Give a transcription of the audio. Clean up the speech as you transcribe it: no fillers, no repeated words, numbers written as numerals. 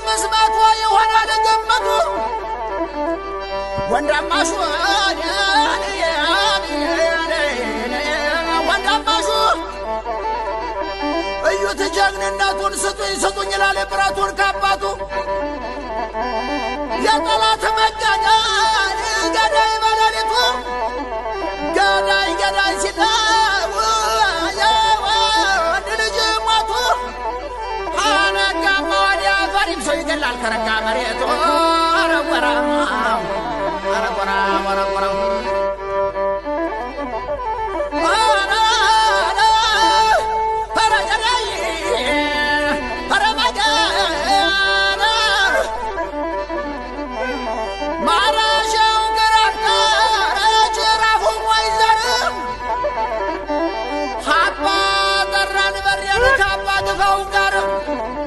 በመስማቷ ይሆናል ገመቱ ወንዳማሹ ወንዳማሹ እዩት ጀግንነቱን ስጡኝ ስጡኝ ይላል ብረቱን ካባቱ የጠላት መጋኛ ገዳይ በሌሊቱ ገዳይ ገዳይ ሲለው የወንድ ልጅ ሞቱ አነጋማ ወዲያ ፈሪም ሰው ይገላል ከረጋ መሬቱ አረቆራ አረቆራ አረቆራ Go,